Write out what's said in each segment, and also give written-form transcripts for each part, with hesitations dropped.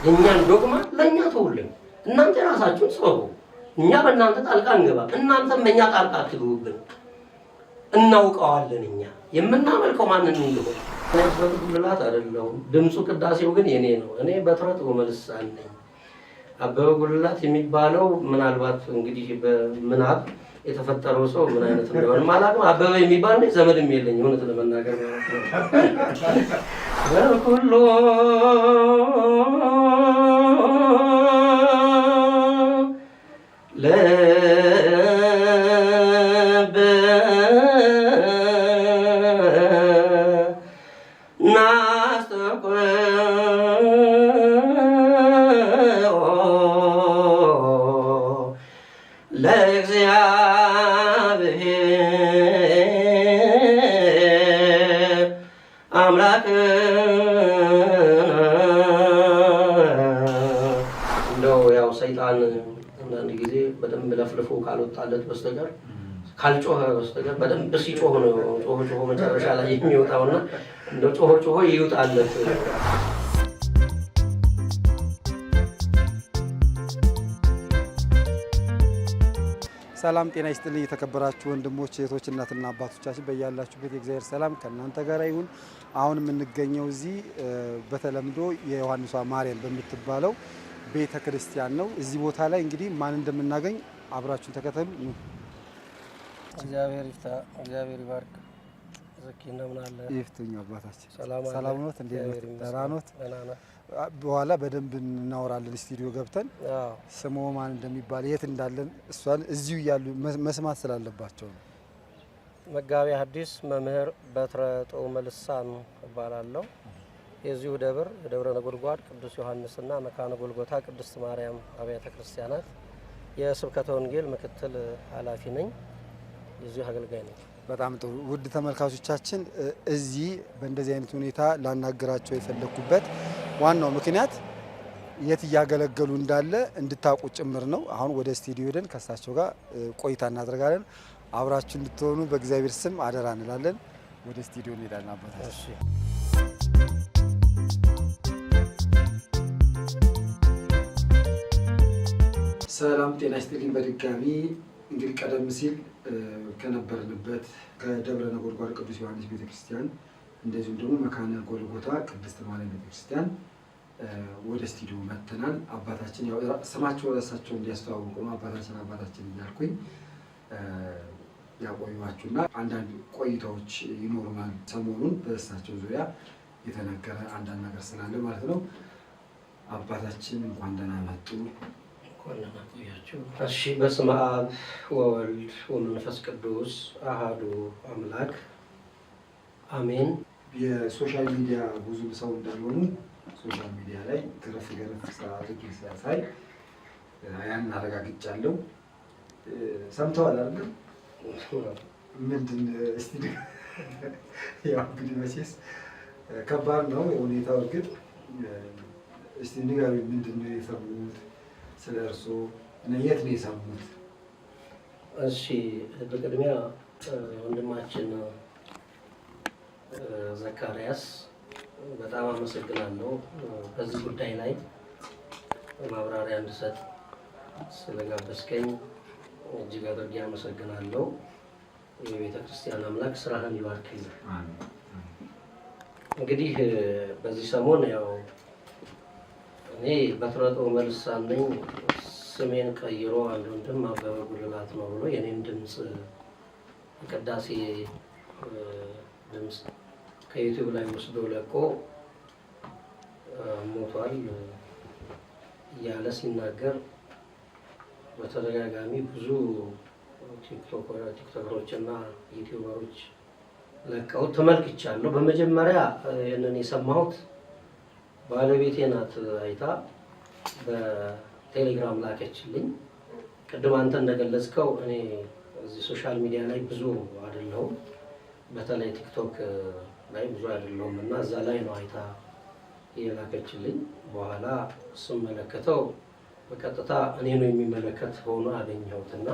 የኛን ዶግማ ለኛ ተውልን። እናንተ ራሳችሁን ሰሩ። እኛ በእናንተ ጣልቃ እንገባም፣ እናንተም በእኛ ጣልቃ አትግቡብን። እናውቀዋለን እኛ የምናመልከው ማንን እንደሆነ። ጉልላት አይደለሁም። ድምፁ ቅዳሴው ግን የኔ ነው። እኔ በትረ ጥዑመ ልሳን ነኝ። አበበ ጉልላት የሚባለው ምናልባት እንግዲህ በምናብ የተፈጠረው ሰው ምን አይነት እንደሆነ ማላውቅም። አበበ የሚባል ነው ዘመድም የለኝ እውነት ለመናገር ማለት ነው። በኩሉ ሰይጣን አንዳንድ ጊዜ በደንብ ለፍልፎ ካልወጣለት በስተቀር ካልጮኸ በስተቀር በደንብ ሲጮህ ነው ጮህ መጨረሻ ላይ የሚወጣውና እንደው ጮህ ይውጣለት። ሰላም ጤና ይስጥልኝ። የተከበራችሁ ወንድሞች እህቶች፣ እናትና አባቶቻችን በያላችሁበት የእግዚአብሔር ሰላም ከእናንተ ጋር ይሁን። አሁን የምንገኘው እዚህ በተለምዶ የዮሐንሷ ማርያም በምትባለው ቤተ ክርስቲያን ነው። እዚህ ቦታ ላይ እንግዲህ ማን እንደምናገኝ አብራችሁን ተከተሉ። እግዚአብሔር ይፍታ፣ እግዚአብሔር ይባርክ። ዘኪ እንደምን አለ? ይፍቱኝ አባታችን። ሰላም ነው? እንዴት ነው? ደህና ኖት? በኋላ በደንብ እናወራለን ስቱዲዮ ገብተን ስሙ ማን እንደሚባል የት እንዳለን እሷን እዚሁ እያሉ መስማት ስላለባቸው ነው። መጋቢ ሐዲስ መምህር በትረ ጥዑመ ልሳን እባላለሁ። የዚሁ ደብር የደብረ ነጎድጓድ ቅዱስ ዮሐንስና መካነ ጎልጎታ ቅድስት ማርያም አብያተ ክርስቲያናት የስብከተ ወንጌል ምክትል ኃላፊ ነኝ። የዚሁ አገልጋይ ነኝ። በጣም ጥሩ። ውድ ተመልካቾቻችን እዚህ በእንደዚህ አይነት ሁኔታ ላናገራቸው የፈለኩበት ዋናው ምክንያት የት እያገለገሉ እንዳለ እንድታውቁ ጭምር ነው። አሁን ወደ ስቱዲዮ ሄደን ከሳቸው ጋር ቆይታ እናደርጋለን። አብራችሁ እንድትሆኑ በእግዚአብሔር ስም አደራ እንላለን። ወደ ስቱዲዮ እንሄዳለን። አባታችን ሰላም ጤና ይስጥልኝ። በድጋሚ እንግዲህ ቀደም ሲል ከነበርንበት ከደብረ ነጎድጓድ ቅዱስ ዮሐንስ ቤተክርስቲያን እንደዚሁም ደግሞ መካነ ጎልጎታ ቅድስት ማርያም ቤተክርስቲያን ወደ ስቱዲዮ መጥተናል። አባታችን ያው ስማቸው ራሳቸው እንዲያስተዋውቁ ነው አባታችን እያልኩኝ ያቆዩዋችሁና አንዳንድ ቆይታዎች ይኖሩናል። ሰሞኑን በእሳቸው ዙሪያ የተነገረ አንዳንድ ነገር ስላለ ማለት ነው። አባታችን እንኳን ደህና መጡ። እሺ። በስመ አብ ወወልድ ወመንፈስ ቅዱስ አሃዱ አምላክ አሜን። የሶሻል ሚዲያ ብዙ ሰው እንዳልሆኑ ሶሻል ሚዲያ ላይ ገረፍ ሰዓቶች ሲያሳይ ያን አረጋግጫለሁ። ሰምተዋል አይደል? ምንድን እስቲ ያው እንግዲህ መቼስ ከባድ ነው ሁኔታው። ግን እስቲ ንገሩኝ፣ ምንድን ነው የሰሙት? ስለ እርስዎ የት ነው የሰሙት? እሺ፣ በቅድሚያ ወንድማችን ዘካርያስ በጣም አመሰግናለሁ። በዚህ ጉዳይ ላይ ማብራሪያ እንድሰጥ ስለጋበዝከኝ እጅግ አድርጌ አመሰግናለሁ። የቤተ ክርስቲያን አምላክ ስራህን ይባርክልህ። እንግዲህ በዚህ ሰሞን ያው እኔ በትረ ጥዑመ ልሳን ነኝ። ስሜን ቀይሮ አንድ ወንድም አበበ ጉልላት ነው ብሎ የኔን ድምፅ ቅዳሴ ድምፅ ከዩቲዩብ ላይ ወስዶ ለቆ ሞቷል እያለ ሲናገር በተደጋጋሚ ብዙ ቲክቶከሮች እና ዩቲዩበሮች ለቀው ተመልክቻለሁ። በመጀመሪያ ይህንን የሰማሁት ባለቤቴ ናት። አይታ በቴሌግራም ላከችልኝ። ቅድም አንተ እንደገለጽከው እኔ እዚህ ሶሻል ሚዲያ ላይ ብዙ አይደለሁም፣ በተለይ ቲክቶክ ላይ ብዙ አይደለሁም እና እዛ ላይ ነው አይታ የላከችልኝ። በኋላ ስመለከተው በቀጥታ እኔ ነው የሚመለከት ሆኖ አገኘሁትና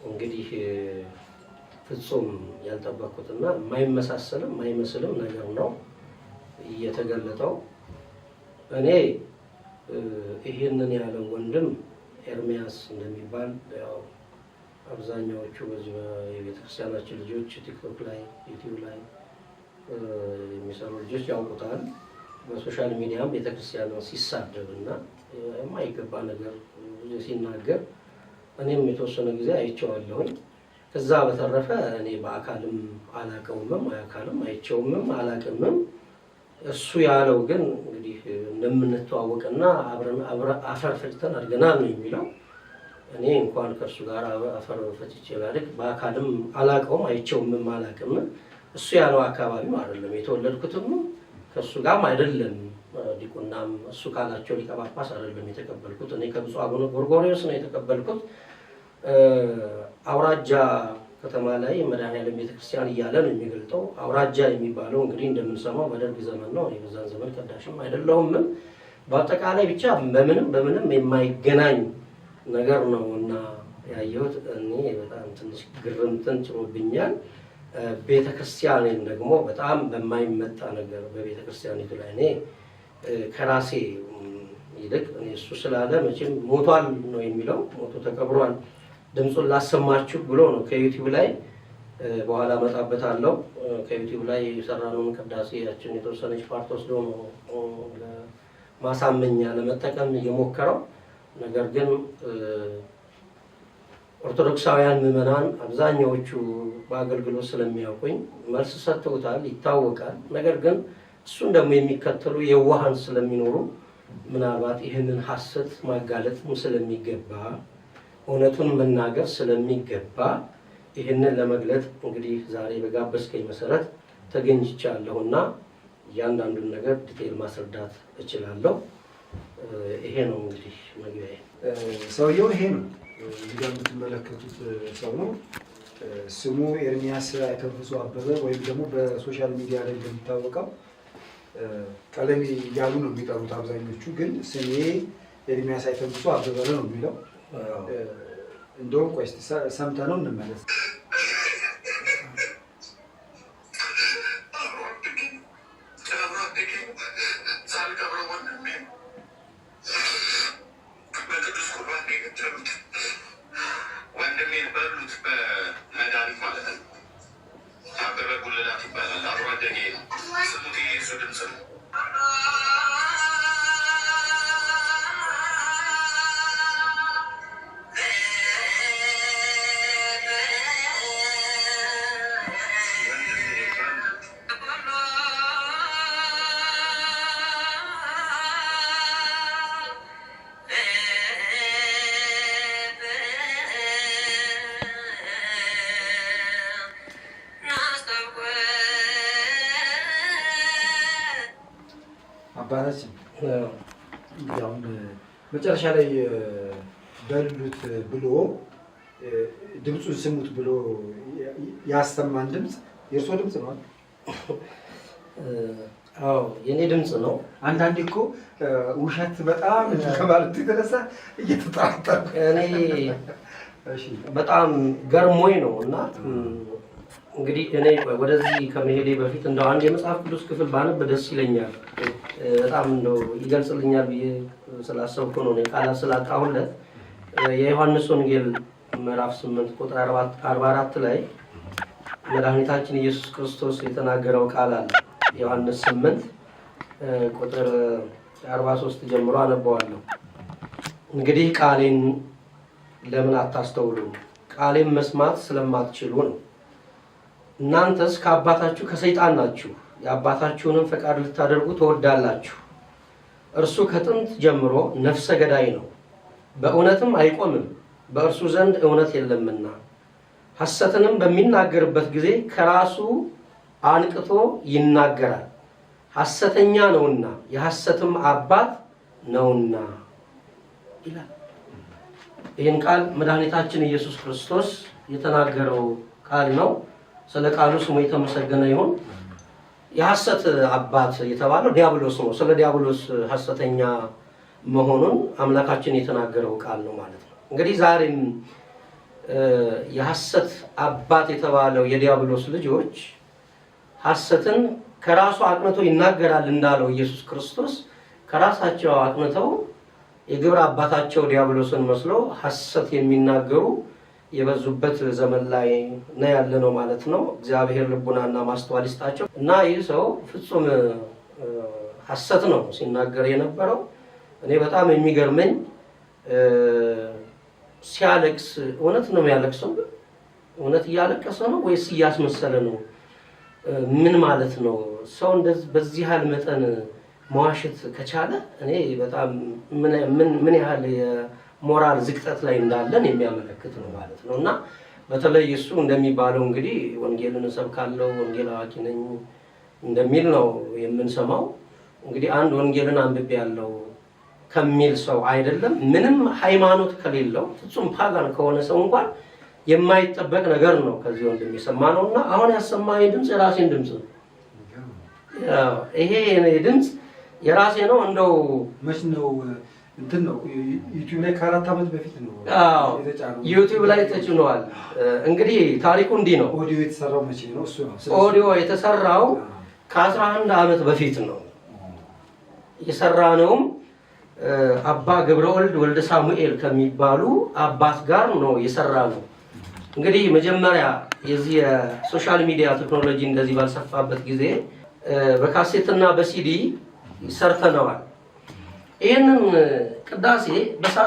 እንግዲህ ፍጹም ያልጠበቅኩትና የማይመሳሰልም የማይመስልም ነገር ነው እየተገለጠው። እኔ ይሄንን ያለው ወንድም ኤርሚያስ እንደሚባል ያው አብዛኛዎቹ በዚህ የቤተክርስቲያናችን ልጆች ቲክቶክ ላይ ዩቲዩብ ላይ የሚሰሩ ልጆች ያውቁታል። በሶሻል ሚዲያም ቤተክርስቲያንን ሲሳደብና የማይገባ ነገር ሲናገር እኔም የተወሰነ ጊዜ አይቼዋለሁኝ። ከዛ በተረፈ እኔ በአካልም አላቀውምም አይቼውምም አላቅምም። እሱ ያለው ግን እንግዲህ እንደምንተዋወቅና አብረን አፈር ፈጭተን አድገናል ነው የሚለው። እኔ እንኳን ከእሱ ጋር አፈር ፈጭቼ ላድግ በአካልም አላቀውም አይቼውምም አላቅምም። እሱ ያለው አካባቢም አይደለም የተወለድኩትም ከእሱ ጋርም አይደለም። ዲቁናም እሱ ካላቸው ሊቀ ጳጳስ አይደለም የተቀበልኩት። እኔ ከብፁዕ አቡነ ጎርጎርዮስ ነው የተቀበልኩት። አውራጃ ከተማ ላይ መድኃኔዓለም ቤተክርስቲያን እያለ ነው የሚገልጠው። አውራጃ የሚባለው እንግዲህ እንደምንሰማው በደርግ ዘመን ነው። እኔ በዛን ዘመን ቀዳሽም አይደለሁም። በአጠቃላይ ብቻ በምንም የማይገናኝ ነገር ነው እና ያየሁት እኔ በጣም ትንሽ ግርምትን ጭሮብኛል። ቤተክርስቲያኔን ደግሞ በጣም በማይመጣ ነገር በቤተክርስቲያኒቱ ላይ እኔ ከራሴ ይልቅ እኔ እሱ ስላለ መቼም ሞቷል ነው የሚለው፣ ሞቶ ተቀብሯል ድምፁን ላሰማችሁ ብሎ ነው ከዩቲዩብ ላይ በኋላ መጣበታለሁ። ከዩቲዩብ ላይ የሰራነውን ቅዳሴያችን የተወሰነች ፓርት ወስዶ ነው ማሳመኛ ለመጠቀም የሞከረው። ነገር ግን ኦርቶዶክሳውያን ምዕመናን አብዛኛዎቹ በአገልግሎት ስለሚያውቁኝ መልስ ሰጥተውታል፣ ይታወቃል። ነገር ግን እሱን ደግሞ የሚከተሉ የዋሃን ስለሚኖሩ ምናልባት ይህንን ሐሰት ማጋለጥም ስለሚገባ እውነቱን መናገር ስለሚገባ ይህንን ለመግለጥ እንግዲህ ዛሬ በጋበዝከኝ መሰረት ተገኝቻለሁና እያንዳንዱን ነገር ዲቴል ማስረዳት እችላለሁ። ይሄ ነው እንግዲህ መግቢያዬ። ሰውየው ይሄ ነው እዚህ ጋር የምትመለከቱት ሰው ነው። ስሙ ኤርሚያስ አይተንፍሱ አበበ ወይም ደግሞ በሶሻል ሚዲያ ላይ እንደሚታወቀው ቀለሜ እያሉ ነው የሚጠሩት አብዛኞቹ፣ ግን ስሜ ኤርሚያስ አይተንፍሱ አበበ ነው የሚለው። እንደውም ቆይ ሰምተነው እንመለስ። አባታችን ያው መጨረሻ ላይ በሉት ብሎ ድምፁን ስሙት ብሎ ያሰማን ድምፅ የእርሶ ድምፅ ነው? አዎ የኔ ድምፅ ነው። አንዳንዴ እኮ ውሸት በጣም ከማለት የተነሳ እየተጠራጠርኩ እኔ በጣም ገርሞኝ ነው እና እንግዲህ እኔ ወደዚህ ከመሄዴ በፊት እንደው አንድ የመጽሐፍ ቅዱስ ክፍል ባነብ ደስ ይለኛል። በጣም እንደው ይገልጽልኛል ብዬ ስላሰብኩ ነው። ቃላት ስላጣሁለት የዮሐንስ ወንጌል ምዕራፍ 8 ቁጥር 44 ላይ መድኃኒታችን ኢየሱስ ክርስቶስ የተናገረው ቃል አለ። ዮሐንስ 8 ቁጥር 43 ጀምሮ አነበዋለሁ። እንግዲህ ቃሌን ለምን አታስተውሉ? ቃሌን መስማት ስለማትችሉ ነው። እናንተስ ከአባታችሁ ከሰይጣን ናችሁ፣ የአባታችሁንም ፈቃድ ልታደርጉ ትወዳላችሁ። እርሱ ከጥንት ጀምሮ ነፍሰ ገዳይ ነው፣ በእውነትም አይቆምም፣ በእርሱ ዘንድ እውነት የለምና። ሐሰትንም በሚናገርበት ጊዜ ከራሱ አንቅቶ ይናገራል፣ ሐሰተኛ ነውና የሐሰትም አባት ነውና ይላል። ይህን ቃል መድኃኒታችን ኢየሱስ ክርስቶስ የተናገረው ቃል ነው። ስለ ቃሉ ስሙ የተመሰገነ ይሁን። የሐሰት አባት የተባለው ዲያብሎስ ነው። ስለ ዲያብሎስ ሐሰተኛ መሆኑን አምላካችን የተናገረው ቃል ነው ማለት ነው። እንግዲህ ዛሬም የሐሰት አባት የተባለው የዲያብሎስ ልጆች ሐሰትን ከራሱ አቅንቶ ይናገራል እንዳለው ኢየሱስ ክርስቶስ ከራሳቸው አቅንተው የግብር አባታቸው ዲያብሎስን መስለው ሐሰት የሚናገሩ የበዙበት ዘመን ላይ ነው ያለነው ማለት ነው። እግዚአብሔር ልቡናና ማስተዋል ይስጣቸው እና ይህ ሰው ፍጹም ሐሰት ነው ሲናገር የነበረው። እኔ በጣም የሚገርመኝ ሲያለቅስ እውነት ነው ያለቅሰው? እውነት እያለቀሰ ነው ወይስ እያስመሰለ ነው? ምን ማለት ነው? ሰው እንደዚህ በዚህ ያህል መጠን መዋሸት ከቻለ እኔ በጣም ምን ያህል የሞራል ዝቅጠት ላይ እንዳለን የሚያመለክት ነው ማለት ነው። እና በተለይ እሱ እንደሚባለው እንግዲህ ወንጌልን እሰብካለሁ ወንጌል አዋቂ ነኝ እንደሚል ነው የምንሰማው። እንግዲህ አንድ ወንጌልን አንብቤያለሁ ከሚል ሰው አይደለም ምንም ሃይማኖት ከሌለው ፍጹም ፓጋን ከሆነ ሰው እንኳን የማይጠበቅ ነገር ነው ከዚህ ወንድም የሰማነውና አሁን ያሰማኝ ድምጽ የራሴን ድምጽ ነው። ይሄ ድምጽ የራሴ ነው። እንደው መች ነው እንትን ነው ዩቲዩብ ላይ ከ4 ዓመት በፊት ነው ዩቲዩብ ላይ ተጭኗል። እንግዲህ ታሪኩ እንዲህ ነው። ኦዲዮ የተሰራው መቼ ነው? እሱ ነው ኦዲዮ የተሰራው ከ11 ዓመት በፊት ነው የሰራነውም አባ ገብረወልድ ወልደ ሳሙኤል ከሚባሉ አባት ጋር ነው የሰራነው። እንግዲህ መጀመሪያ የዚህ የሶሻል ሚዲያ ቴክኖሎጂ እንደዚህ ባልሰፋበት ጊዜ በካሴትና በሲዲ ሰርተነዋል። ይህንን ቅዳሴ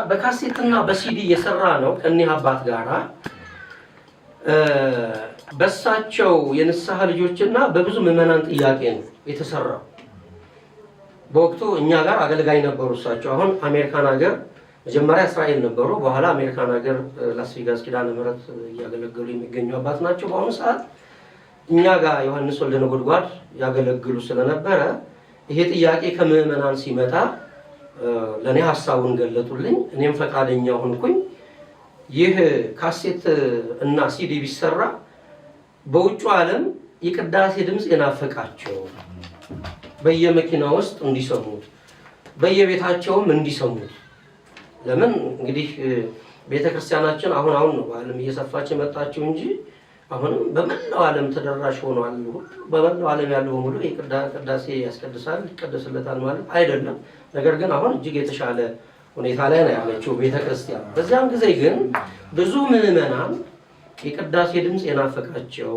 በካሴትና በሲዲ የሰራ ነው ከኒህ አባት ጋራ በሳቸው የንስሐ ልጆችና በብዙ ምዕመናን ጥያቄ ነው የተሰራው። በወቅቱ እኛ ጋር አገልጋይ ነበሩ እሳቸው። አሁን አሜሪካን ሀገር መጀመሪያ እስራኤል ነበሩ፣ በኋላ አሜሪካን ሀገር ላስ ቬጋስ ኪዳነ ምሕረት እያገለገሉ የሚገኙ አባት ናቸው። በአሁኑ ሰዓት እኛ ጋር ዮሐንስ ወልደ ነጎድጓድ ያገለግሉ ስለነበረ ይሄ ጥያቄ ከምዕመናን ሲመጣ ለኔ ሐሳቡን ገለጡልኝ። እኔም ፈቃደኛ ሆንኩኝ። ይህ ካሴት እና ሲዲ ቢሰራ በውጭ ዓለም የቅዳሴ ድምጽ የናፈቃቸው በየመኪና ውስጥ እንዲሰሙት በየቤታቸውም እንዲሰሙት። ለምን እንግዲህ ቤተክርስቲያናችን አሁን ነው ዓለም እየሰፋች መጣችው እንጂ አሁንም በመላው ዓለም ተደራሽ ሆኗል። በመላው ዓለም ያለው በሙሉ ቅዳሴ ያስቀድሳል ይቀደስለታል ማለት አይደለም። ነገር ግን አሁን እጅግ የተሻለ ሁኔታ ላይ ነው ያለችው ቤተክርስቲያን። በዚያም ጊዜ ግን ብዙ ምዕመናን የቅዳሴ ድምጽ የናፈቃቸው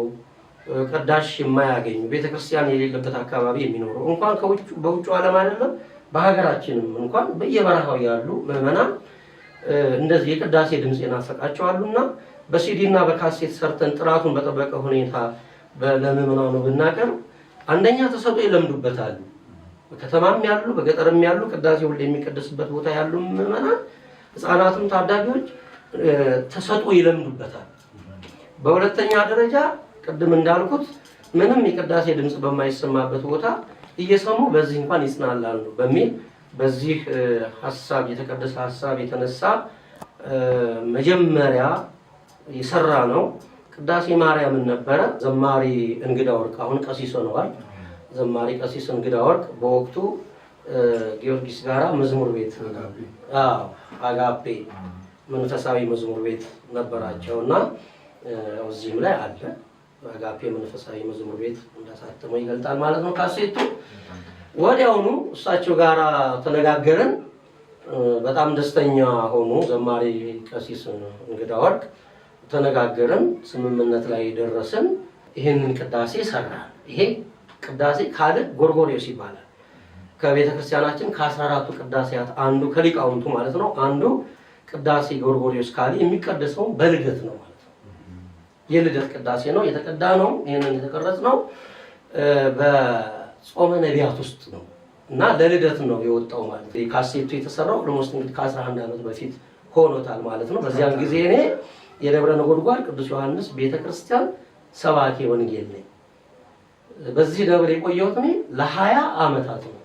ቅዳሽ የማያገኙ ቤተክርስቲያን የሌለበት አካባቢ የሚኖሩ እንኳን በውጭ ዓለም አይደለም በሀገራችንም እንኳን በየበረሃው ያሉ ምዕመናን እንደዚህ የቅዳሴ ድምጽ የናፈቃቸው አሉና በሲዲ እና በካሴት ሰርተን ጥራቱን በጠበቀ ሁኔታ ለምዕመናኑ ብናቀርብ አንደኛ ተሰጥኦ ይለምዱበታል። በከተማም ያሉ በገጠርም ያሉ ቅዳሴ ሁሉ የሚቀደስበት ቦታ ያሉ ምዕመናን ሕፃናትም ታዳጊዎች ተሰጥኦ ይለምዱበታል። በሁለተኛ ደረጃ ቅድም እንዳልኩት ምንም የቅዳሴ ድምጽ በማይሰማበት ቦታ እየሰሙ በዚህ እንኳን ይጽናናሉ በሚል በዚህ ሐሳብ የተቀደሰ ሐሳብ የተነሳ መጀመሪያ የሰራ ነው ቅዳሴ ማርያምን ነበረ። ዘማሪ እንግዳ ወርቅ አሁን ቀሲስ ሆነዋል። ዘማሪ ቀሲስ እንግዳ ወርቅ በወቅቱ ጊዮርጊስ ጋራ መዝሙር ቤት አጋፔ መንፈሳዊ መዝሙር ቤት ነበራቸውና እዚህም ላይ አለ አጋፔ መንፈሳዊ መዝሙር ቤት እንዳሳተመው ይገልጣል ማለት ነው ካሴቱ። ወዲያውኑ እሳቸው ጋራ ተነጋገርን። በጣም ደስተኛ ሆኑ ዘማሪ ቀሲስ እንግዳ ወርቅ። ተነጋገርን፣ ስምምነት ላይ ደረስን። ይሄንን ቅዳሴ ሰራን። ይሄ ቅዳሴ ካለ ጎርጎርዮስ ይባላል። ከቤተ ክርስቲያናችን ከ14ቱ ቅዳሴያት አንዱ ከሊቃውንቱ ማለት ነው አንዱ ቅዳሴ ጎርጎርዮስ ካለ የሚቀደሰው በልደት ነው ማለት ነው። የልደት ቅዳሴ ነው የተቀዳ ነው። ይሄንን የተቀረጽ ነው በጾመ ነቢያት ውስጥ ነው እና ለልደት ነው የወጣው ማለት ነው። ካሴቱ የተሰራው ኦልሞስት እንግዲህ ከ11 ዓመት በፊት ሆኖታል ማለት ነው። በዚያን ጊዜ እኔ የደብረ ነጎድጓድ ቅዱስ ዮሐንስ ቤተክርስቲያን ሰባኪ ወንጌል ነኝ። በዚህ ደብር የቆየሁት እኔ ለ20 ዓመታት ነው።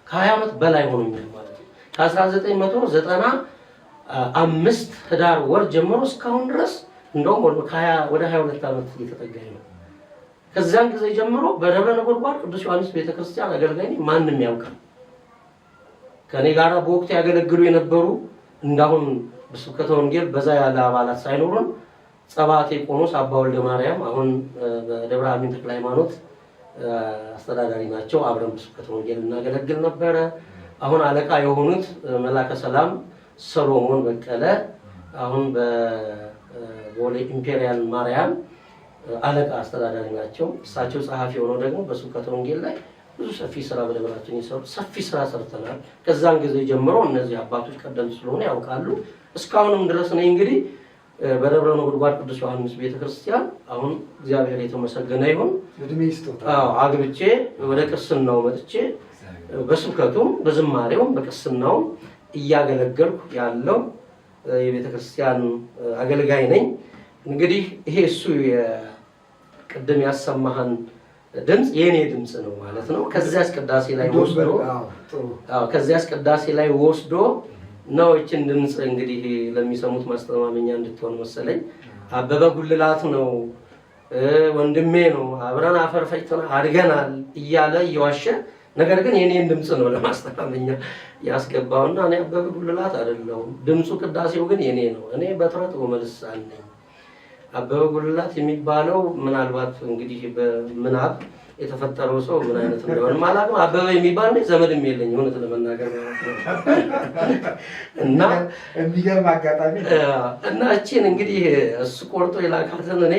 ከ20 ዓመት በላይ ሆኖኛል ማለት ነው። ከ1995 ህዳር ወር ጀምሮ እስካሁን ድረስ እንደውም ወደ 22 ዓመት እየተጠጋኝ ነው። ከዛን ጊዜ ጀምሮ በደብረ ነጎድጓድ ቅዱስ ዮሐንስ ቤተክርስቲያን አገልጋይ ነኝ። ማንም ያውቃል። ከኔ ጋራ በወቅቱ ያገለግሉ የነበሩ እንዳሁን በስብከተ ወንጌል በዛ ያለ አባላት ሳይኖሩን ጸባቴ ቆሞስ አባ ወልደ ማርያም አሁን በደብረ አሚን ተክለ ሃይማኖት አስተዳዳሪ ናቸው። አብረን በስብከተ ወንጌል እናገለግል ነበረ። አሁን አለቃ የሆኑት መላከ ሰላም ሰሎሞን በቀለ አሁን በቦሌ ኢምፔሪያል ማርያም አለቃ አስተዳዳሪ ናቸው። እሳቸው ጸሐፊ ሆነው ደግሞ በስብከተ ወንጌል ላይ ብዙ ሰፊ ስራ በደብራችን ይሰሩ ሰፊ ስራ ሰርተናል። ከዛን ጊዜ ጀምሮ እነዚህ አባቶች ቀደም ስለሆነ ያውቃሉ። እስካሁንም ድረስ ነኝ እንግዲህ በደብረ ነጎድጓድ ቅዱስ ዮሐንስ ቤተክርስቲያን አሁን እግዚአብሔር የተመሰገነ ይሁን አግብቼ ወደ ቅስናው መጥቼ በስብከቱም በዝማሬውም በቅስናውም እያገለገልኩ ያለው የቤተክርስቲያን አገልጋይ ነኝ። እንግዲህ ይሄ እሱ ቅድም ያሰማህን ድምጽ የኔ ድምጽ ነው ማለት ነው። ከዚያስ ቅዳሴ ላይ ወስዶ ነው እቺን ድምጽ እንግዲህ ለሚሰሙት ማስተማመኛ እንድትሆን መሰለኝ አበበ ጉልላት ነው ወንድሜ ነው አብረን አፈር ፈጭተን አድገናል እያለ እየዋሸ ነገር ግን የኔን ድምጽ ነው ለማስተማመኛ ያስገባውና እኔ አበበ ጉልላት አይደለሁም። ድምጹ ቅዳሴው ግን የኔ ነው። እኔ በትረት ወመልሳን ነኝ። አበበ ጉልላት የሚባለው ምናልባት እንግዲህ በምናብ የተፈጠረው ሰው ምን አይነት እንደሆነ ማላውቅም። አበበ የሚባል ነው ዘመድም የለኝ እውነት ለመናገር ማለት ነው። እና የሚገርም አጋጣሚ እና እቺን እንግዲህ እሱ ቆርጦ የላካትን እኔ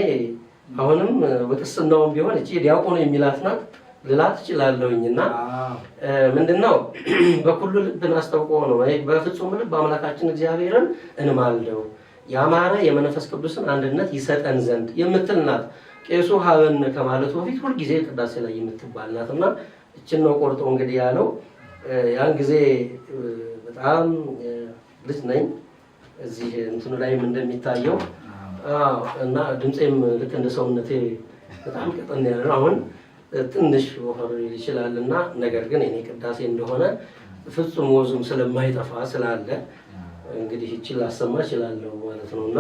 አሁንም በቅስናውም ቢሆን እቺ ዲያቆን የሚላት ናት ልላት እችላለሁኝና ምንድነው በኩሉ ልብን አስተውቆ ነው በፍጹም ልብ አምላካችን እግዚአብሔርን እንማልደው ያማረ የመንፈስ ቅዱስን አንድነት ይሰጠን ዘንድ የምትል ናት። ቄሱ ሀበን ከማለቱ በፊት ሁሉ ጊዜ ቅዳሴ ላይ የምትባል ናትና እችን ነው ቆርጦ እንግዲህ ያለው። ያን ጊዜ በጣም ልጅ ነኝ እዚህ እንትኑ ላይም እንደሚታየው እና ድምጼም ልክ እንደ ሰውነቴ በጣም ቀጠን ያለ ነው። አሁን ትንሽ ወፈር ይችላልና ነገር ግን እኔ ቅዳሴ እንደሆነ ፍጹም ወዙም ስለማይጠፋ ስላለ እንግዲህ እቺን ላሰማ እችላለሁ ማለት ነውና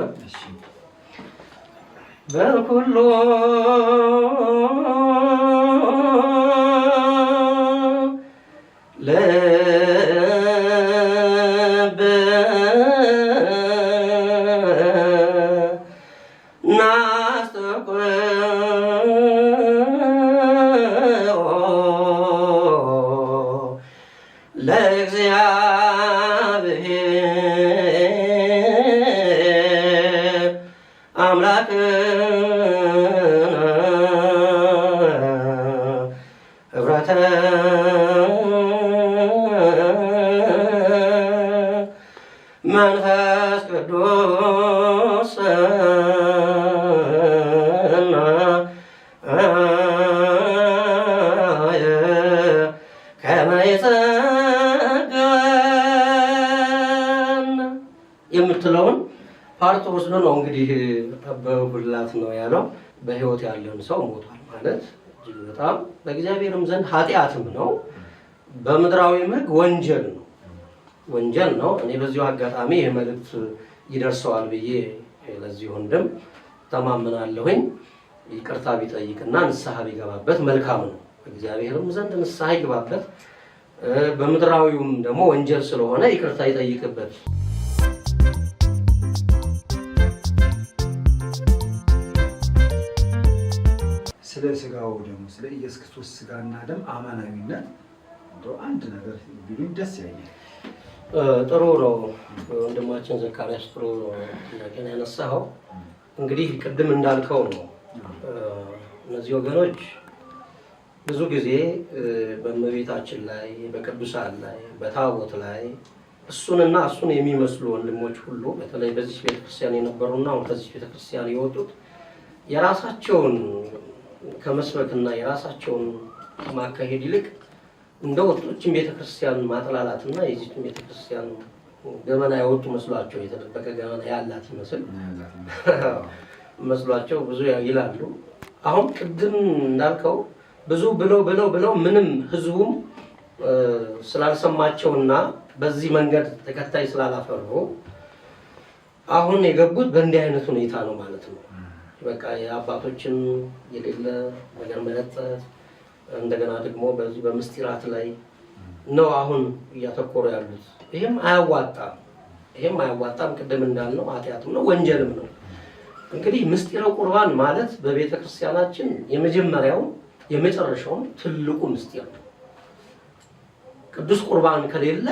በኩሉ ለበ ናስተቆ ለእግዚአብሔር አምላክ ህብረተ መንፈስ ቅዱስ የምትለውን ፓርት ወስዶ ነው እንግዲህ አበበ ጉልላት ነው ያለው። በህይወት ያለን ሰው ሞቷል ማለት እጅግ በጣም በእግዚአብሔርም ዘንድ ኃጢአትም ነው፣ በምድራዊም ሕግ ወንጀል ነው። እኔ በዚሁ አጋጣሚ ይህ መልእክት ይደርሰዋል ብዬ ለዚህ ወንድም ተማምናለሁኝ። ይቅርታ ቢጠይቅና ንስሐ ቢገባበት መልካም ነው። በእግዚአብሔርም ዘንድ ንስሐ ይገባበት፣ በምድራዊውም ደግሞ ወንጀል ስለሆነ ይቅርታ ይጠይቅበት። ስለ ስጋው ደግሞ ስለ ኢየሱስ ክርስቶስ ስጋና ደም አማናዊነት እንደው አንድ ነገር ቢሉኝ ደስ ይለኛል። ጥሩ ነው ወንድማችን ዘካርያስ፣ ጥሩ ነው ጥያቄን ያነሳኸው። እንግዲህ ቅድም እንዳልከው ነው እነዚህ ወገኖች ብዙ ጊዜ በእመቤታችን ላይ በቅዱሳን ላይ በታቦት ላይ እሱንና እሱን የሚመስሉ ወንድሞች ሁሉ በተለይ በዚህ ቤተክርስቲያን የነበሩና አሁን ከዚህ ቤተክርስቲያን የወጡት የራሳቸውን ከመስበክና የራሳቸውን ማካሄድ ይልቅ እንደወጡችን ቤተክርስቲያን ማጥላላትና የዚህችን ቤተክርስቲያን ገመና ያወጡ መስሏቸው የተደበቀ ገመና ያላት ይመስል መስሏቸው ብዙ ይላሉ። አሁን ቅድም እንዳልከው ብዙ ብለው ምንም ህዝቡም ስላልሰማቸውና በዚህ መንገድ ተከታይ ስላላፈሩ አሁን የገቡት በእንዲህ አይነት ሁኔታ ነው ማለት ነው። በቃ የአባቶችን የሌለ ነገር መለጠፍ፣ እንደገና ደግሞ በዚህ በምስጢራት ላይ ነው አሁን እያተኮሩ ያሉት። ይሄም አያዋጣም። ቅድም እንዳልነው ኃጢአትም ነው ወንጀልም ነው። እንግዲህ ምስጢረ ቁርባን ማለት በቤተ ክርስቲያናችን የመጀመሪያው የመጨረሻው ትልቁ ምስጢር ነው። ቅዱስ ቁርባን ከሌለ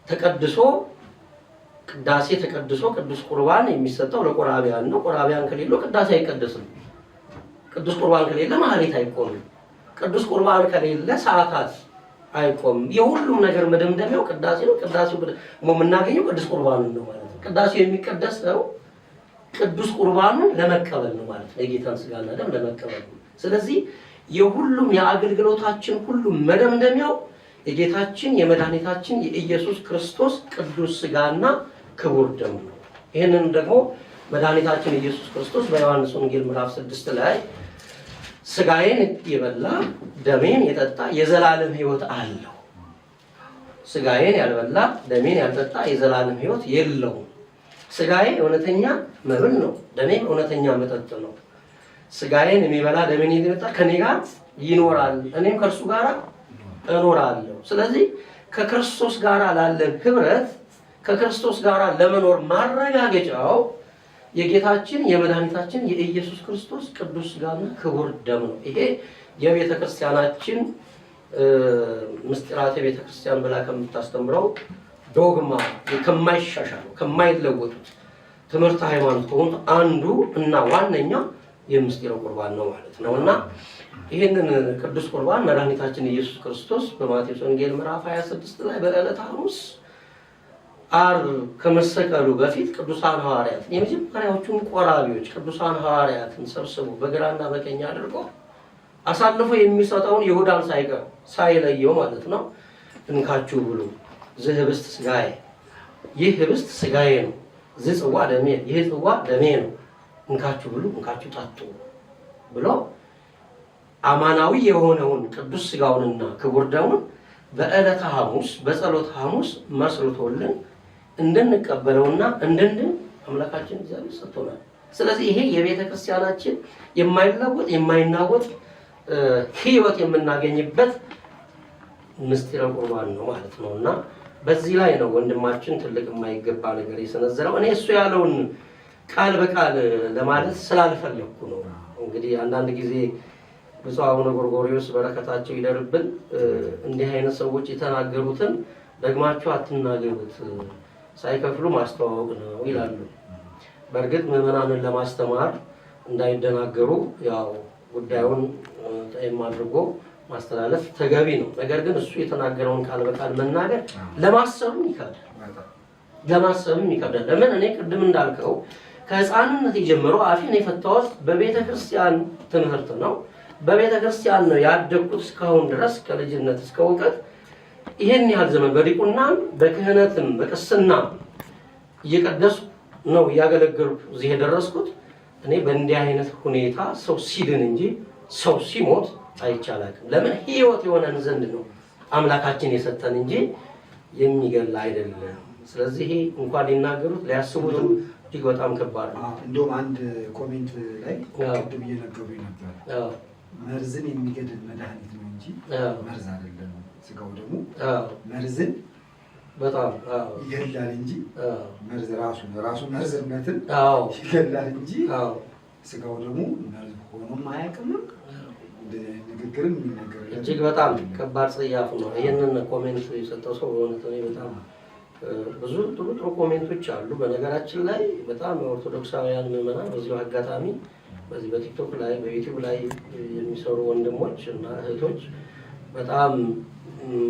ተቀድሶ ቅዳሴ ተቀድሶ ቅዱስ ቁርባን የሚሰጠው ለቆራቢያን ነው። ቆራቢያን ከሌለው ቅዳሴ አይቀደስም። ቅዱስ ቁርባን ከሌለ ማህሌት አይቆምም። ቅዱስ ቁርባን ከሌለ ሰዓታት አይቆምም። የሁሉም ነገር መደምደሚያው ቅዳሴ ነው። ቅዳሴው የምናገኘው ቅዱስ ቁርባኑን ነው ማለት ነው። ቅዳሴው የሚቀደሰው ቅዱስ ቁርባኑን ለመቀበል ነው ማለት ነው። የጌታን ስጋና ደም ለመቀበል ነው። ስለዚህ የሁሉም የአገልግሎታችን ሁሉም መደምደሚያው የጌታችን የመድኃኒታችን የኢየሱስ ክርስቶስ ቅዱስ ስጋና ክቡር ደም ነው። ይህንን ደግሞ መድኃኒታችን ኢየሱስ ክርስቶስ በዮሐንስ ወንጌል ምዕራፍ 6 ላይ ስጋዬን የበላ ደሜን የጠጣ የዘላለም ሕይወት አለው፣ ስጋዬን ያልበላ ደሜን ያልጠጣ የዘላለም ሕይወት የለውም። ስጋዬ እውነተኛ መብል ነው፣ ደሜን እውነተኛ መጠጥ ነው። ስጋዬን የሚበላ ደሜን የሚጠጣ ከኔ ጋር ይኖራል፣ እኔም ከእርሱ ጋር እኖራለሁ። ስለዚህ ከክርስቶስ ጋር ላለን ህብረት ከክርስቶስ ጋር ለመኖር ማረጋገጫው የጌታችን የመድኃኒታችን የኢየሱስ ክርስቶስ ቅዱስ ስጋና ክቡር ደም ነው። ይሄ የቤተ ክርስቲያናችን ምስጢራተ ቤተ ክርስቲያን ብላ ከምታስተምረው ዶግማ ከማይሻሻለው ከማይለወጡት ትምህርት ሃይማኖት ከሆኑት አንዱ እና ዋነኛ የምስጢረ ቁርባን ነው ማለት ነው። እና ይህንን ቅዱስ ቁርባን መድኃኒታችን ኢየሱስ ክርስቶስ በማቴዎስ ወንጌል ምዕራፍ 26 ላይ በዕለተ ሐሙስ ዓርብ ከመሰቀሉ በፊት ቅዱሳን ሐዋርያት የመጀመሪያዎቹን ቆራቢዎች ቅዱሳን ሐዋርያትን ሰብስቦ በግራና በቀኝ አድርጎ አሳልፎ የሚሰጠውን ይሁዳን ሳይቀር ሳይለየው ማለት ነው እንካችሁ ብሉ ይህ ህብስት ስጋዬ፣ ይህ ህብስት ስጋዬ ነው፣ ይህ ጽዋ ደሜ፣ ይህ ጽዋ ደሜ ነው፣ እንካችሁ ብሉ እንካችሁ ጠጡ ብሎ አማናዊ የሆነውን ቅዱስ ስጋውንና ክቡር ደሙን በዕለተ ሐሙስ በጸሎተ ሐሙስ መስርቶልን እንድንቀበለውና እንድንድን አምላካችን እግዚአብሔር ሰጥቶናል። ስለዚህ ይሄ የቤተ ክርስቲያናችን የማይለወጥ የማይናወጥ ህይወት የምናገኝበት ምስጢረ ቁርባን ነው ማለት ነው። እና በዚህ ላይ ነው ወንድማችን ትልቅ የማይገባ ነገር የሰነዘረው። እኔ እሱ ያለውን ቃል በቃል ለማለት ስላልፈለኩ ነው። እንግዲህ አንዳንድ ጊዜ ብፁዕ አቡነ ጎርጎርዮስ በረከታቸው ይደርብን እንዲህ አይነት ሰዎች የተናገሩትን ደግማችሁ አትናገሩት፣ ሳይከፍሉ ማስተዋወቅ ነው ይላሉ። በእርግጥ ምዕመናንን ለማስተማር እንዳይደናገሩ ያው ጉዳዩን ጠይም አድርጎ ማስተላለፍ ተገቢ ነው። ነገር ግን እሱ የተናገረውን ቃል በቃል መናገር ለማሰብም ይከብዳል። ለምን? እኔ ቅድም እንዳልከው ከህፃንነት ጀምሮ አፌን የፈታሁት በቤተ ክርስቲያን ትምህርት ነው። በቤተ ክርስቲያን ነው ያደግኩት እስካሁን ድረስ ከልጅነት እስከ እውቀት ይሄን ያህል ዘመን በዲቁናም በክህነትም በቅስናም እየቀደሱ ነው እያገለገልኩ እዚህ የደረስኩት። እኔ በእንዲህ አይነት ሁኔታ ሰው ሲድን እንጂ ሰው ሲሞት አይቻላልም። ለምን? ህይወት የሆነን ዘንድ ነው አምላካችን የሰጠን እንጂ የሚገል አይደለም። ስለዚህ እንኳን ሊናገሩት ሊያስቡትም እጅግ በጣም ከባድ ነው። እንደውም አንድ ኮሜንት ላይ ቅድም እየነገሩኝ ነበር መርዝን የሚገድል መድኃኒት ነው እንጂ መርዝ አይደለም። ስጋው ደግሞ መርዝን በጣም ይገላል እንጂ መርዝ ራሱ መርዝነትን ይገላል እንጂ ስጋው ደግሞ መርዝ ሆኖም አያውቅም። ንግግርም የሚነገር እጅግ በጣም ከባድ ጽያፍ ነው። ይህንን ኮሜንት የሰጠው ሰው በእውነት እኔ በጣም ብዙ ጥሩ ኮሜንቶች አሉ። በነገራችን ላይ በጣም ኦርቶዶክሳውያን ምዕመናን በዚሁ አጋጣሚ በዚህ በቲክቶክ ላይ በዩቲዩብ ላይ የሚሰሩ ወንድሞች እና እህቶች በጣም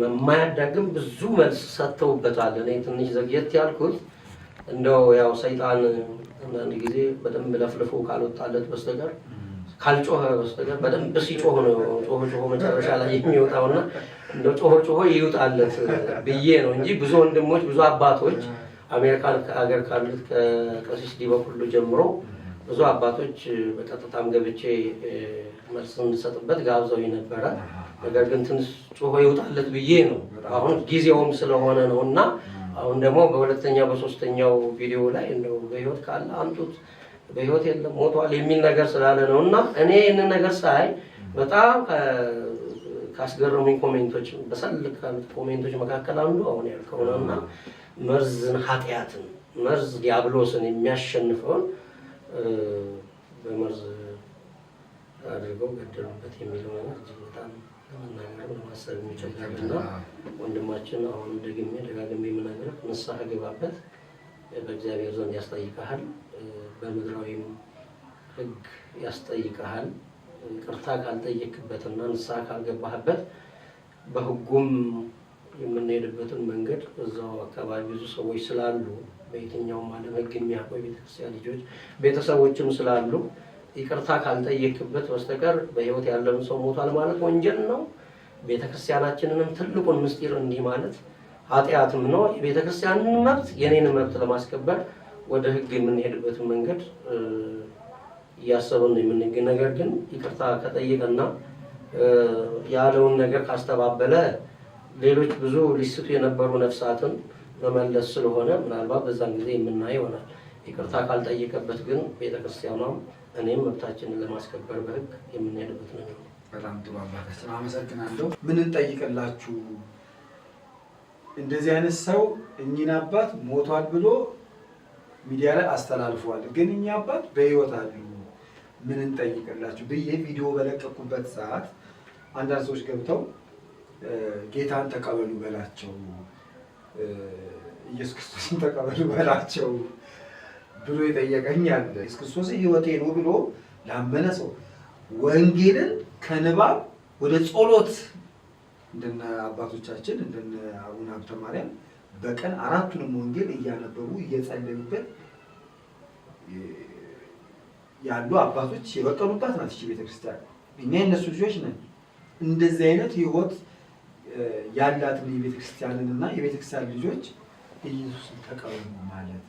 የማያዳግም ብዙ መልስ ሰጥተውበታል። እኔ ትንሽ ዘግየት ያልኩት እንደው ያው ሰይጣን አንዳንድ ጊዜ በደንብ ለፍልፎ ካልወጣለት በስተቀር ካልጮኸ በስተቀር በደንብ ሲጮህ ነው ጮህ መጨረሻ ላይ የሚወጣውና እንደው ጮህ ይውጣለት ብዬ ነው እንጂ ብዙ ወንድሞች ብዙ አባቶች አሜሪካን ሀገር ካሉት ከቀሲስ ዲበኩሉ ጀምሮ ብዙ አባቶች በቀጥታም ገብቼ መልስ እንድሰጥበት ጋብዘውኝ ነበረ። ነገር ግን ትንሽ ጮህ ይውጣለት ብዬ ነው አሁን ጊዜውም ስለሆነ ነው። እና አሁን ደግሞ በሁለተኛው በሶስተኛው ቪዲዮ ላይ እንደው በህይወት ካለ አምጡት፣ በህይወት የለም ሞቷል የሚል ነገር ስላለ ነው። እና እኔ ይህንን ነገር ሳይ በጣም ካስገረሙኝ ኮሜንቶች በሰልክ ካሉት ኮሜንቶች መካከል አንዱ አሁን ያልከው ነው። እና መርዝን ኃጢአትን መርዝ ዲያብሎስን የሚያሸንፈውን በመርዝ አድርገው ገደሉበት የሚለው ነገር እጅግ በጣም ለመናገር ለማሰብ የሚቸገርና ወንድማችን አሁን ደጋግሜ የምናገረው ንስሐ ገባበት በእግዚአብሔር ዘንድ ያስጠይቅሃል፣ በምድራዊም ሕግ ያስጠይቅሃል። ይቅርታ ካልጠየቅበትና ንስሐ ካልገባህበት በሕጉም የምንሄድበትን መንገድ እዛው አካባቢ ብዙ ሰዎች ስላሉ በየትኛውም ዓለም ሕግ የሚያውቁ የቤተክርስቲያን ልጆች ቤተሰቦችም ስላሉ ይቅርታ ካልጠየቅበት በስተቀር በሕይወት ያለን ሰው ሞቷል ማለት ወንጀል ነው። ቤተክርስቲያናችንንም ትልቁን ምስጢር እንዲህ ማለት ኃጢአትም ነው። የቤተክርስቲያንን መብት የኔን መብት ለማስከበር ወደ ሕግ የምንሄድበትን መንገድ እያሰብን የምንገኝ ነገር ግን ይቅርታ ከጠየቀና ያለውን ነገር ካስተባበለ ሌሎች ብዙ ሊስቱ የነበሩ ነፍሳትን መመለስ ስለሆነ ምናልባት በዛን ጊዜ የምናየው ይሆናል። ይቅርታ ካልጠየቀበት ግን ቤተክርስቲያኗም እኔም መብታችንን ለማስከበር በሕግ የምንሄድበት ነገር ነው። በጣም ጥሩ አባታችን አመሰግናለሁ። ምን እንጠይቅላችሁ? እንደዚህ አይነት ሰው እኚህን አባት ሞቷል ብሎ ሚዲያ ላይ አስተላልፏል፣ ግን እኚህ አባት በሕይወት አሉ፣ ምን እንጠይቅላችሁ ብዬ ቪዲዮ በለቀቁበት ሰዓት አንዳንድ ሰዎች ገብተው ጌታን ተቀበሉ በላቸው፣ ኢየሱስ ክርስቶስን ተቀበሉ በላቸው ብሎ ይጠየቀኛል። ኢየሱስ ክርስቶስ ሕይወቴ ነው ብሎ ላመነ ሰው ወንጌልን ከንባብ ወደ ጸሎት እንደነ አባቶቻችን እንደነ አቡነ ሀብተ ማርያም በቀን 4ቱንም ወንጌል እያነበቡ እየጸለዩበት ያሉ አባቶች የበቀሉባት ናት ይህች ቤተክርስቲያን። እኛ የእነሱ ልጆች ነን። እንደዚህ አይነት ሕይወት ያላትን የቤተክርስቲያንን እና የቤተክርስቲያን ልጆች ኢየሱስን ተቀበሉ ማለት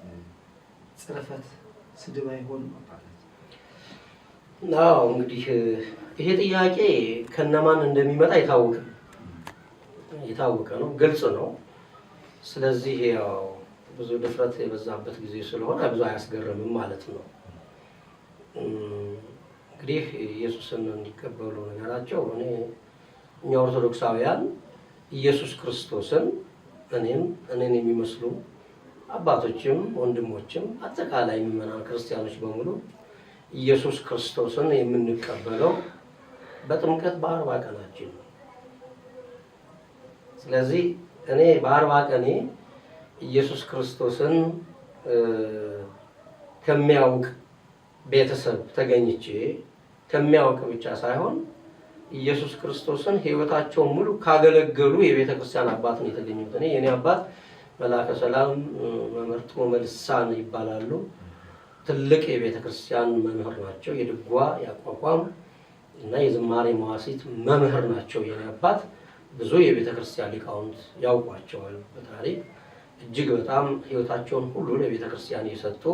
ጽርፈት ስድብ አይሆንም ማለት ነው። እንግዲህ ይሄ ጥያቄ ከነማን እንደሚመጣ የታወቀ ነው፣ ግልጽ ነው። ስለዚህ ያው ብዙ ድፍረት የበዛበት ጊዜ ስለሆነ ብዙ አያስገርምም ማለት ነው። እንግዲህ ኢየሱስን እንዲቀበሉ ነገራቸው እኛ ኦርቶዶክሳውያን ኢየሱስ ክርስቶስን እኔን የሚመስሉ አባቶችም ወንድሞችም አጠቃላይ ምዕመናን ክርስቲያኖች በሙሉ ኢየሱስ ክርስቶስን የምንቀበለው በጥምቀት በ40 ቀናችን ነው። ስለዚህ እኔ በ40 ቀኔ ኢየሱስ ክርስቶስን ከሚያውቅ ቤተሰብ ተገኝቼ ከሚያውቅ ብቻ ሳይሆን ኢየሱስ ክርስቶስን ሕይወታቸውን ሙሉ ካገለገሉ የቤተ ክርስቲያን አባት ነው የተገኙት። የኔ አባት መላከ ሰላም መምህር ቶመ ልሳን ይባላሉ። ትልቅ የቤተ ክርስቲያን መምህር ናቸው። የድጓ ያቋቋም እና የዝማሬ መዋሥዕት መምህር ናቸው። የኔ አባት ብዙ የቤተ ክርስቲያን ሊቃውንት ያውቋቸዋል በታሪክ እጅግ በጣም ሕይወታቸውን ሁሉ ለቤተ ክርስቲያን የሰጡ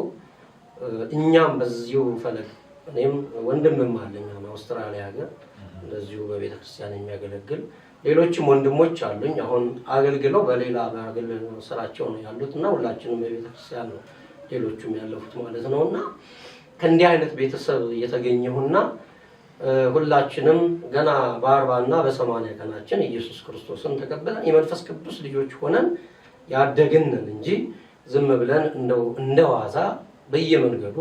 እኛም በዚሁ ፈለግ እኔም ወንድምም አለኝ አውስትራሊያ ሀገር እንደዚሁ በቤተ ክርስቲያን የሚያገለግል ሌሎችም ወንድሞች አሉኝ። አሁን አገልግለው በሌላ በአገልግል ስራቸው ነው ያሉት እና ሁላችንም በቤተ ክርስቲያን ነው ሌሎቹም ያለፉት ማለት ነውና ከእንዲህ አይነት ቤተሰብ እየተገኘሁና ሁላችንም ገና በ40 እና በ80 ቀናችን ኢየሱስ ክርስቶስን ተቀበለን የመንፈስ ቅዱስ ልጆች ሆነን ያደግንን እንጂ ዝም ብለን እንደዋዛ በየመንገዱ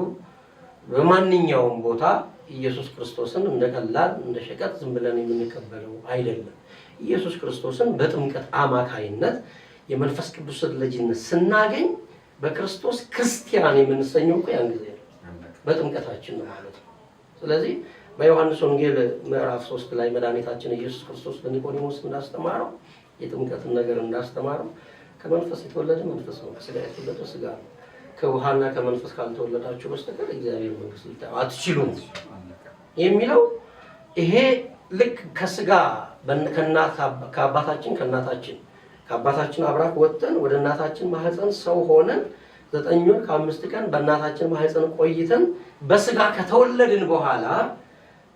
በማንኛውም ቦታ ኢየሱስ ክርስቶስን እንደቀላል እንደሸቀጥ ዝም ብለን የምንቀበለው አይደለም። ኢየሱስ ክርስቶስን በጥምቀት አማካይነት የመንፈስ ቅዱስ ልጅነት ስናገኝ በክርስቶስ ክርስቲያን የምንሰኘው እኮ ያን ጊዜ ነው፣ በጥምቀታችን ነው ማለት ነው። ስለዚህ በዮሐንስ ወንጌል ምዕራፍ 3 ላይ መድኃኒታችን ኢየሱስ ክርስቶስ ለኒቆዲሞስ እንዳስተማረው የጥምቀትን ነገር እንዳስተማረው ከመንፈስ የተወለደ መንፈስ ነው፣ ከሥጋ የተወለደ ሥጋ ነው። ከውሃና ከመንፈስ ካልተወለዳችሁ በስተቀር እግዚአብሔር መንግስት ልታዩ አትችሉም የሚለው ይሄ ልክ ከሥጋ ከአባታችን አብራክ ወጥተን ወደ እናታችን ማህፀን ሰው ሆነን 9 ወር ከ5 ቀን በእናታችን ማህፀን ቆይተን በሥጋ ከተወለድን በኋላ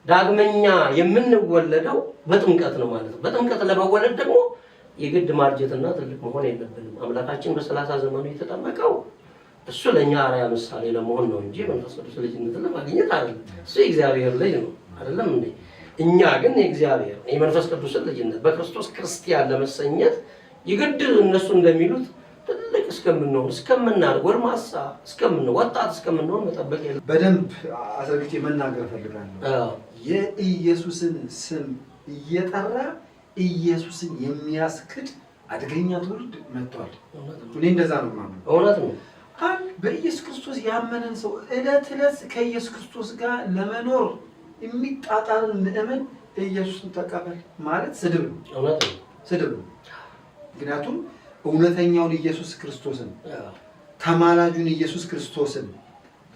ዳግመኛ የምንወለደው በጥምቀት ነው ማለት ነው። በጥምቀት ለመወለድ ደግሞ የግድ ማርጀትና ትልቅ መሆን የለብንም። አምላካችን በ30 ዘመኑ የተጠመቀው እሱ ለኛ አርአያ ምሳሌ ለመሆን ነው እንጂ መንፈስ ቅዱስ ልጅነትን ለማግኘት አይደለም። እሱ የእግዚአብሔር ልጅ ነው አይደለም እንዴ? እኛ ግን የእግዚአብሔር የመንፈስ ቅዱስን ልጅነት በክርስቶስ ክርስቲያን ለመሰኘት የግድ እነሱ እንደሚሉት ትልቅ እስከምናድግ ጎልማሳ ወጣት እስከምንሆን መጠበቅ የለም። በደንብ አስረግጬ መናገር እፈልጋለሁ። የኢየሱስን ስም እየጠራ ኢየሱስን የሚያስክድ አደገኛ ትውልድ መጥቷል። እኔ እንደዛ ነው ማለት ነው። እውነት ነው። በኢየሱስ ክርስቶስ ያመነን ሰው ዕለት ዕለት ከኢየሱስ ክርስቶስ ጋር ለመኖር የሚጣጣር ምእመን ኢየሱስን ተቀበል ማለት ስድብ ነው። እውነት ነው። ስድብ ነው። ምክንያቱም እውነተኛውን ኢየሱስ ክርስቶስን ተማላጁን ኢየሱስ ክርስቶስን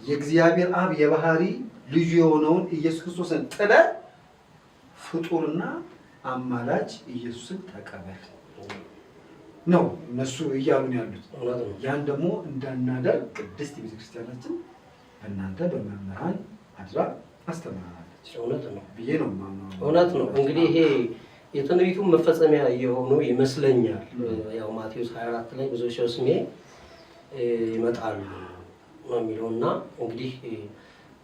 የእግዚአብሔር አብ የባህሪ ልጁ የሆነውን ኢየሱስ ክርስቶስን ጥለ ፍጡርና አማላጅ ኢየሱስን ተቀበል ነው እነሱ እያሉን ያሉት። ያን ደግሞ እንዳናደርግ ቅድስት ቤተክርስቲያናችን በእናንተ በመምህራን አድራ አስተምራናለች። እውነት ነው ብዬ ነው የማምነው። እውነት ነው። እንግዲህ ይሄ የትንቢቱ መፈጸሚያ የሆኑ ይመስለኛል። ያው ማቴዎስ 24 ላይ ብዙዎች በስሜ ይመጣሉ ነው የሚለውና እንግዲህ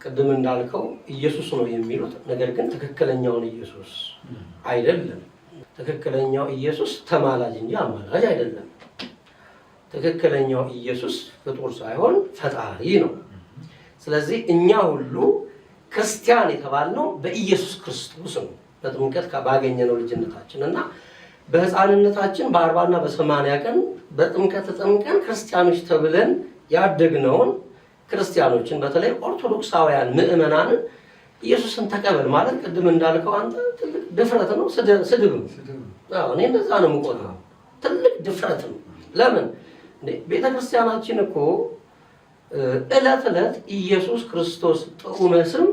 ቅድም እንዳልከው ኢየሱስ ነው የሚሉት፣ ነገር ግን ትክክለኛውን ኢየሱስ አይደለም። ትክክለኛው ኢየሱስ ተማላጅ እንጂ አማላጅ አይደለም። ትክክለኛው ኢየሱስ ፍጡር ሳይሆን ፈጣሪ ነው። ስለዚህ እኛ ሁሉ ክርስቲያን የተባልነው በኢየሱስ ክርስቶስ ነው። በጥምቀት ባገኘነው ልጅነታችን እና በሕፃንነታችን በ40 እና በ80 ቀን በጥምቀት ተጠምቀን ክርስቲያኖች ተብለን ያደግነውን ክርስቲያኖችን በተለይ ኦርቶዶክሳውያን ምእመናንን ኢየሱስን ተቀበል ማለት ቅድም እንዳልከው አንተ ትልቅ ድፍረት ነው፣ ስድብ ነው። እኔ እንደዛ ነው የምቆጥረው። ትልቅ ድፍረት ነው። ለምን ቤተክርስቲያናችን እኮ ዕለት ዕለት ኢየሱስ ክርስቶስ ጥዑመ ስም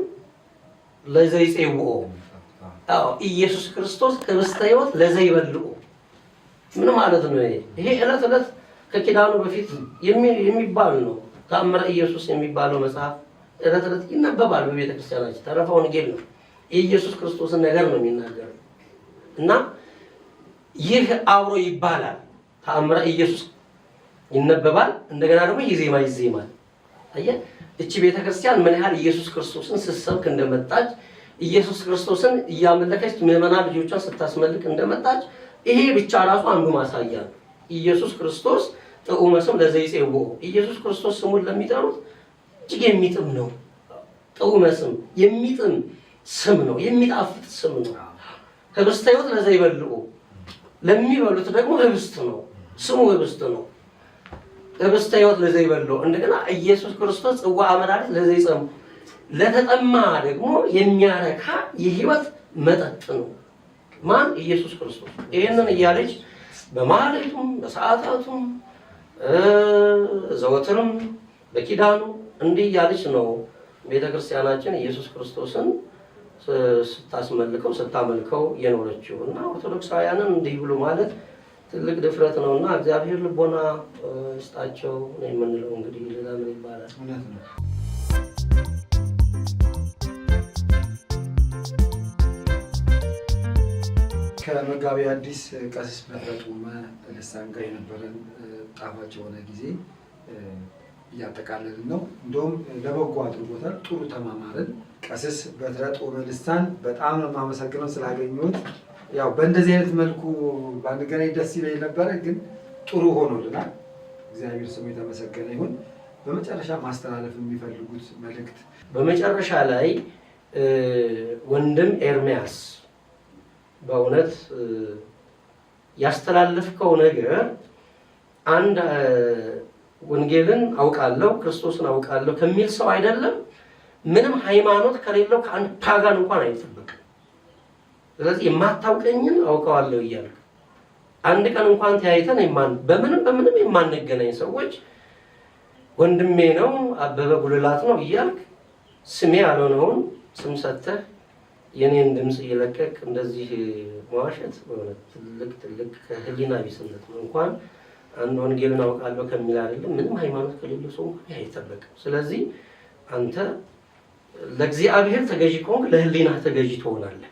ለዘይጼውኦ፣ ኢየሱስ ክርስቶስ ህብስተ ሕይወት ለዘይበልዑ ምን ማለት ነው? ይሄ ዕለት ዕለት ከኪዳኑ በፊት የሚባል ነው። ተአምረ ኢየሱስ የሚባለው መጽሐፍ ዕለት ዕለት ይነበባል በቤተክርስቲያናችን። ተረፈ ወንጌል ነው፣ የኢየሱስ ክርስቶስን ነገር ነው የሚናገረው እና ይህ አብሮ ይባላል። ተአምረ ኢየሱስ ይነበባል፣ እንደገና ደግሞ ይዜማ ይዜማል። አየህ እቺ ቤተክርስቲያን ምን ያህል ኢየሱስ ክርስቶስን ስትሰብክ እንደመጣች፣ ኢየሱስ ክርስቶስን እያመለከች ምዕመናን ልጆቿን ስታስመልክ እንደመጣች ይሄ ብቻ ራሱ አንዱ ማሳያ ነው። ኢየሱስ ክርስቶስ ጥዑመ ስም ለዘይጼውኦ፣ ኢየሱስ ክርስቶስ ስሙን ለሚጠሩት እጅግ የሚጥም ነው። ጥዑመ ስም የሚጥም ስም ነው፣ የሚጣፍጥ ስም ነው። ህብስተ ሕይወት ለዘይበልዑ፣ ለሚበሉት ደግሞ ህብስት ነው፣ ስሙ ህብስት ነው። ህብስተ ሕይወት ለዘይበልዑ፣ እንደገና ኢየሱስ ክርስቶስ ጽዋዐ መድኃኒት ለዘይጸሙ፣ ለተጠማ ደግሞ የሚያረካ የህይወት መጠጥ ነው። ማን? ኢየሱስ ክርስቶስ። ይህንን እያለች በማህሌቱም በሰዓታቱም ዘወትርም በኪዳኑ እንዲህ እያለች ነው ቤተክርስቲያናችን ኢየሱስ ክርስቶስን ስታስመልከው ስታመልከው የኖረችው እና ኦርቶዶክሳውያንን እንዲህ ብሎ ማለት ትልቅ ድፍረት ነው እና እግዚአብሔር ልቦና ይስጣቸው ነው የምንለው። እንግዲህ ሌላ ምን ይባላል? እውነት ነው። ከመጋቢ ሐዲስ ቀሲስ በትረ ጡመ ልሳን ጋር የነበረን ጣፋጭ የሆነ ጊዜ እያጠቃለልን ነው። እንደውም ለበጎ አድርጎታል። ጥሩ ተማማርን። ቀሲስ በትረ ጡመ ልሳን በጣም ነው የማመሰግነው ስላገኘሁት። ያው በእንደዚህ አይነት መልኩ ባንገናኝ ደስ ይለኝ ነበረ፣ ግን ጥሩ ሆኖልናል። እግዚአብሔር ስሙ የተመሰገነ ይሁን። በመጨረሻ ማስተላለፍ የሚፈልጉት መልእክት? በመጨረሻ ላይ ወንድም ኤርሚያስ በእውነት ያስተላለፍከው ነገር አንድ ወንጌልን አውቃለሁ ክርስቶስን አውቃለሁ ከሚል ሰው አይደለም፣ ምንም ሃይማኖት ከሌለው ከአንድ ፓጋን እንኳን አይጠበቅም። ስለዚህ የማታውቀኝን አውቀዋለሁ እያልክ አንድ ቀን እንኳን ተያይተን በምንም የማንገናኝ ሰዎች ወንድሜ ነው አበበ ጉልላት ነው እያልክ ስሜ ያልሆነውን ስም ሰጥተህ የኔን ድምጽ እየለቀቅ እንደዚህ መዋሸት በእውነት ትልቅ ከህሊና ቢስነት ነው። እንኳን አንድ ወንጌልን አውቃለሁ ከሚል አይደለም፣ ምንም ሃይማኖት ከሌለው ሰው እንኳን አይጠበቅም። ስለዚህ አንተ ለእግዚአብሔር ተገዢ ከሆንክ ለህሊና ተገዢ ትሆናለህ።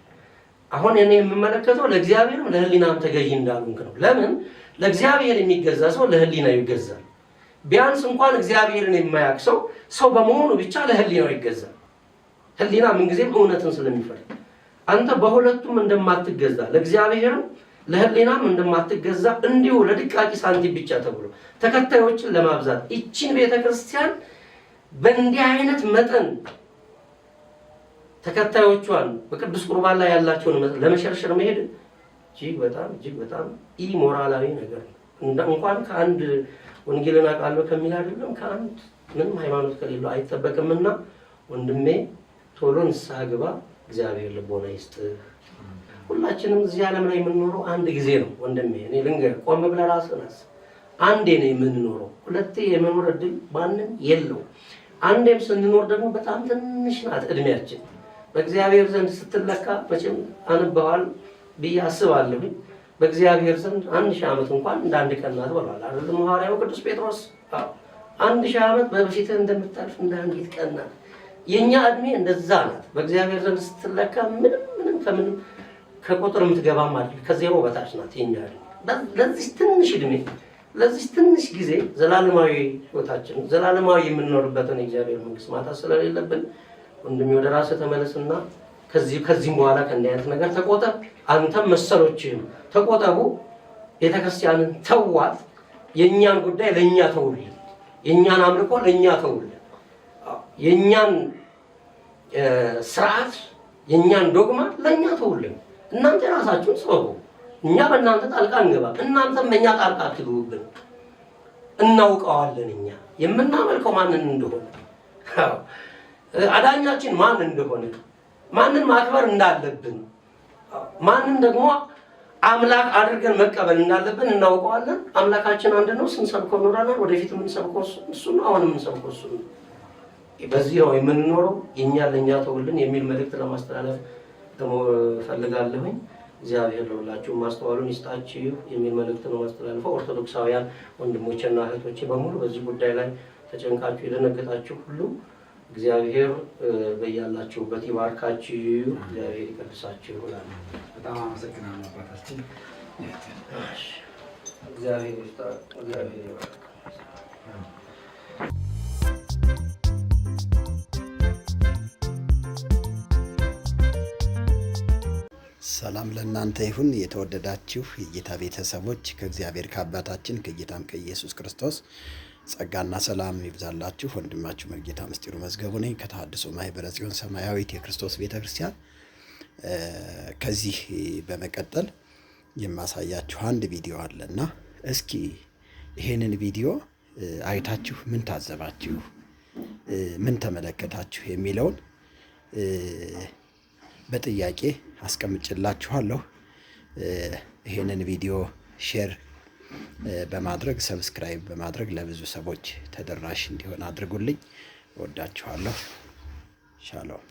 አሁን እኔ የምመለከተው ለእግዚአብሔርም ለህሊናም ተገዢ እንዳልሆንክ ነው። ለምን? ለእግዚአብሔር የሚገዛ ሰው ለህሊና ይገዛል። ቢያንስ እንኳን እግዚአብሔርን የማያውቅ ሰው በመሆኑ ብቻ ለህሊናው ይገዛል። ህሊና ምንጊዜም እውነትን ስለሚፈልግ አንተ በሁለቱም እንደማትገዛ ለእግዚአብሔርም ለህሊናም እንደማትገዛ እንዲሁ ለድቃቂ ሳንቲም ብቻ ተብሎ ተከታዮችን ለማብዛት ይቺን ቤተክርስቲያን በእንዲህ አይነት መጠን ተከታዮቿን በቅዱስ ቁርባን ላይ ያላቸውን ለመሸርሸር መሄድ እጅግ በጣም ኢሞራላዊ ነገር ነው። እንኳን ከአንድ ወንጌልን አውቃለሁ ከሚል አይደለም ከአንድ ምንም ሃይማኖት ከሌለው አይጠበቅምና ወንድሜ ቶሎ ንስሐ ግባ። እግዚአብሔር ልቦና ይስጥህ። ሁላችንም እዚህ ዓለም ላይ የምንኖረው አንድ ጊዜ ነው ወንድሜ። እኔ ልንገር፣ ቆም ብለህ ራስህን አስብ። አንዴ ነው የምንኖረው። ሁለቴ የመኖር እድል ማንም የለው። አንዴም ስንኖር ደግሞ በጣም ትንሽ ናት እድሜያችን። በእግዚአብሔር ዘንድ ስትለካ መቼም አንበዋል ብዬ አስባለሁ። በእግዚአብሔር ዘንድ 1000 ዓመት እንኳን እንደ አንድ ቀን ናት ብሏል አይደል ሐዋርያው ቅዱስ ጴጥሮስ? 1000 ዓመት በፊትህ እንደምታልፍ እንደ አንዲት ቀን ናት። የኛ እድሜ እንደዛ ናት። በእግዚአብሔር ዘንድ ስትለካ ምንም ከምንም ከቁጥር የምትገባም አይደል፣ ከዜሮ በታች ናት የኛ እድሜ። ለዚህ ትንሽ እድሜ ለዚህ ትንሽ ጊዜ ዘላለማዊ ህይወታችን ዘላለማዊ የምንኖርበትን የእግዚአብሔር መንግስት ማጣት ስለሌለብን ወንድሜ ወደ ራስህ ተመለስና ከዚህም በኋላ ከእንዲህ አይነት ነገር ተቆጠብ። አንተም መሰሎችህም ተቆጠቡ። ቤተክርስቲያንን ተዋት። የእኛን ጉዳይ ለእኛ ተውልን። የእኛን አምልኮ ለእኛ ተውልን። የእኛን ስርዓት የእኛን ዶግማ ለእኛ ተውልን። እናንተ ራሳችሁን ስበቡ። እኛ በእናንተ ጣልቃ እንገባም፣ እናንተም በእኛ ጣልቃ አትግቡብን። እናውቀዋለን እኛ የምናመልከው ማንን እንደሆነ፣ አዳኛችን ማን እንደሆነ፣ ማንን ማክበር እንዳለብን፣ ማንን ደግሞ አምላክ አድርገን መቀበል እንዳለብን እናውቀዋለን። አምላካችን አንድ ነው። ስንሰብከው ኖረናል። ወደፊት የምንሰብከው እሱ ነው። አሁን የምንሰብከው እሱ ነው። በዚህ ነው የምንኖረው። የእኛ ለእኛ ተውልን የሚል መልእክት ለማስተላለፍ ደግሞ እፈልጋለሁኝ። እግዚአብሔር ለሁላችሁ ማስተዋሉን ይስጣችሁ የሚል መልእክት ነው ማስተላለፈው። ኦርቶዶክሳውያን ወንድሞቼና እህቶቼ በሙሉ በዚህ ጉዳይ ላይ ተጨንቃችሁ የደነገጣችሁ ሁሉ እግዚአብሔር በያላችሁበት ይባርካችሁ፣ እግዚአብሔር ይቀድሳችሁ ይላል። በጣም አመሰግናለሁ አባታችን። እግዚአብሔር ይስጣችሁ፣ እግዚአብሔር ይባርክ። ሰላም ለእናንተ ይሁን። የተወደዳችሁ የጌታ ቤተሰቦች ከእግዚአብሔር ከአባታችን ከጌታም ከኢየሱስ ክርስቶስ ጸጋና ሰላም ይብዛላችሁ። ወንድማችሁ መርጌታ ምስጢሩ መዝገቡ ነኝ ከተሐድሶ ማኅበረ ጽዮን ሰማያዊት የክርስቶስ ቤተክርስቲያን። ከዚህ በመቀጠል የማሳያችሁ አንድ ቪዲዮ አለና እስኪ ይሄንን ቪዲዮ አይታችሁ ምን ታዘባችሁ፣ ምን ተመለከታችሁ የሚለውን በጥያቄ አስቀምጬላችኋለሁ። ይሄንን ቪዲዮ ሼር በማድረግ ሰብስክራይብ በማድረግ ለብዙ ሰዎች ተደራሽ እንዲሆን አድርጉልኝ። እወዳችኋለሁ። ሻሎም